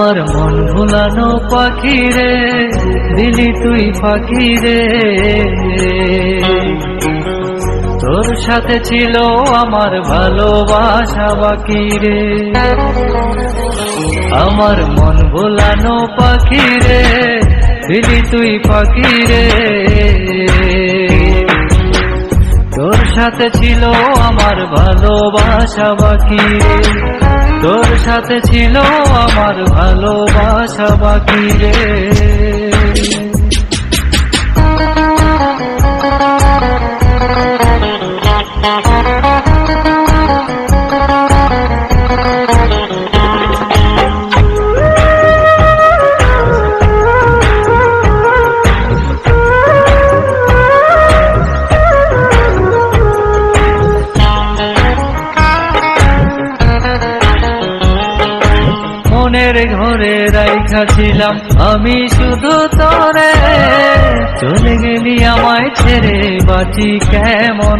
আমার মন ভুলানো পাখি রে, দিলি তুই ফাঁকি রে। তোর সাথে ছিল আমার ভালোবাসা বাকি রে। আমার মন ভুলানো পাখি রে, দিলি তুই ফাঁকি রে। তোর সাথে ছিল আমার ভালোবাসা বাকি রে। তোর সাথে ছিল আমার ভালোবাসা বাকি রে। মনের ঘরে রাইখা ছিলাম আমি শুধু তোরে, চলে গেলি আমায় ছেড়ে বাঁচি কেমন।